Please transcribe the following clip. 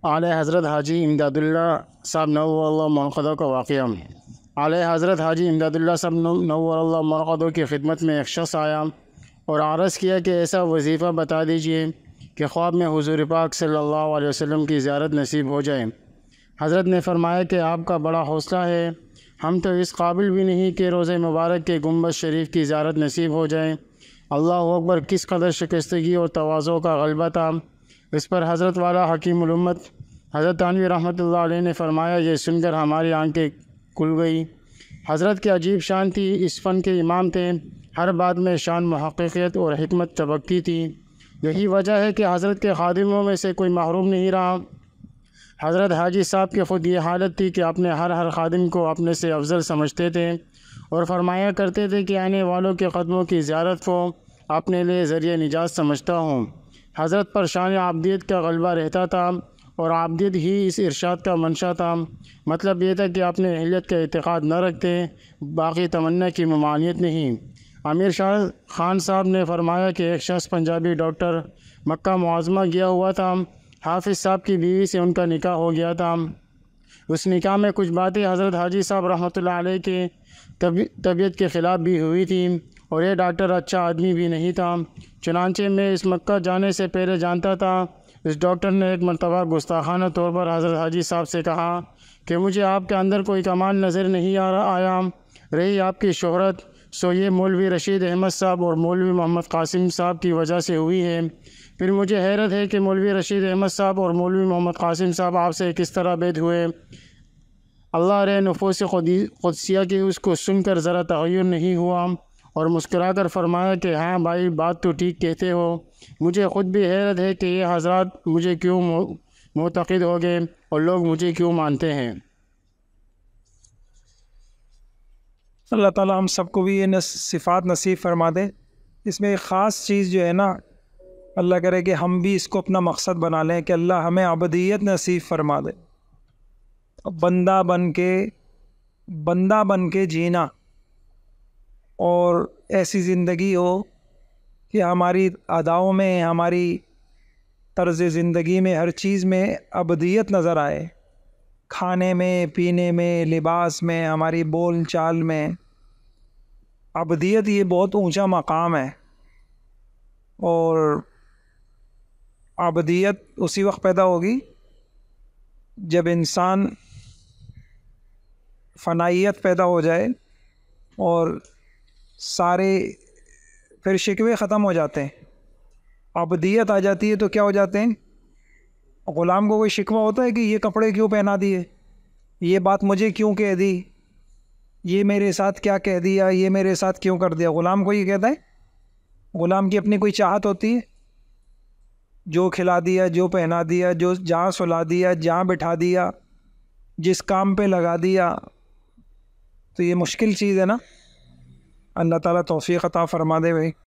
اعلی حضرت حاجی امداد اللہ صاحب نور اللہ مرقدہ کا واقعہ۔ اعلی حضرت حاجی امداد اللہ صاحب نور اللہ مرقدہ کی خدمت میں ایک شخص آیا اور عرض کیا کہ ایسا وظیفہ بتا دیجئے کہ خواب میں حضور پاک صلی اللہ علیہ وسلم کی زیارت نصیب ہو جائے۔ حضرت نے فرمایا کہ آپ کا بڑا حوصلہ ہے، ہم تو اس قابل بھی نہیں کہ روضہ مبارک کے گنبد شریف کی زیارت نصیب ہو جائے۔ اللہ اکبر! کس قدر شکستگی اور تواضع کا غلبہ تھا۔ اس پر حضرت والا حکیم الامت حضرت تھانوی رحمۃ اللہ علیہ نے فرمایا، یہ سن کر ہماری آنکھیں کھل گئی۔ حضرت کی عجیب شان تھی، اس فن کے امام تھے، ہر بات میں شان محققیت اور حکمت چمکتی تھی۔ یہی وجہ ہے کہ حضرت کے خادموں میں سے کوئی محروم نہیں رہا۔ حضرت حاجی صاحب کی خود یہ حالت تھی کہ اپنے ہر خادم کو اپنے سے افضل سمجھتے تھے اور فرمایا کرتے تھے کہ آنے والوں کے قدموں کی زیارت کو اپنے لیے ذریعہ نجات سمجھتا ہوں۔ حضرت پر شان عابدیت کا غلبہ رہتا تھا اور عابدیت ہی اس ارشاد کا منشا تھا۔ مطلب یہ تھا کہ اپنے اہلیت کا اعتقاد نہ رکھتے، باقی تمنا کی ممانعت نہیں۔ امیر شاہ خان صاحب نے فرمایا کہ ایک شخص پنجابی ڈاکٹر مکہ معظمہ گیا ہوا تھا۔ حافظ صاحب کی بیوی سے ان کا نکاح ہو گیا تھا۔ اس نکاح میں کچھ باتیں حضرت حاجی صاحب رحمۃ اللہ علیہ کے طبیعت کے خلاف بھی ہوئی تھیں اور یہ ڈاکٹر اچھا آدمی بھی نہیں تھا۔ چنانچہ میں اس مکہ جانے سے پہلے جانتا تھا۔ اس ڈاکٹر نے ایک مرتبہ گستاخانہ طور پر حضرت حاجی صاحب سے کہا کہ مجھے آپ کے اندر کوئی کمال نظر نہیں آیا۔ رہی آپ کی شہرت، سو یہ مولوی رشید احمد صاحب اور مولوی محمد قاسم صاحب کی وجہ سے ہوئی ہے۔ پھر مجھے حیرت ہے کہ مولوی رشید احمد صاحب اور مولوی محمد قاسم صاحب آپ سے کس طرح بید ہوئے۔ اللہ رے نفوس قدسیہ کی اس کو سن کر ذرا تغیر نہیں ہوا اور مسکرا کر فرمایا کہ ہاں بھائی، بات تو ٹھیک کہتے ہو۔ مجھے خود بھی حیرت ہے کہ یہ حضرات مجھے کیوں معتقد ہو گئے اور لوگ مجھے کیوں مانتے ہیں۔ اللہ تعالیٰ ہم سب کو بھی یہ صفات نصیب فرما دے۔ اس میں ایک خاص چیز جو ہے نا، اللہ کرے کہ ہم بھی اس کو اپنا مقصد بنا لیں کہ اللہ ہمیں عبدیت نصیب فرما دے، بندہ بن کے جینا، اور ایسی زندگی ہو کہ ہماری اداؤں میں، ہماری طرز زندگی میں، ہر چیز میں عبدیت نظر آئے، کھانے میں، پینے میں، لباس میں، ہماری بول چال میں۔ عبدیت یہ بہت اونچا مقام ہے، اور عبدیت اسی وقت پیدا ہوگی جب انسان فنائیت پیدا ہو جائے اور سارے پھر شکوے ختم ہو جاتے ہیں۔ عبدیت آ جاتی ہے تو کیا ہو جاتے ہیں؟ غلام کو کوئی شکوہ ہوتا ہے کہ یہ کپڑے کیوں پہنا دیے، یہ بات مجھے کیوں کہہ دی، یہ میرے ساتھ کیا کہہ دیا، یہ میرے ساتھ کیوں کر دیا؟ غلام کو یہ کہتا ہے؟ غلام کی اپنی کوئی چاہت ہوتی ہے؟ جو کھلا دیا، جو پہنا دیا، جو جہاں سلا دیا، جہاں بٹھا دیا، جس کام پہ لگا دیا، تو یہ مشکل چیز ہے نا۔ اللہ تعالیٰ توفیق عطا فرما دے بھائی۔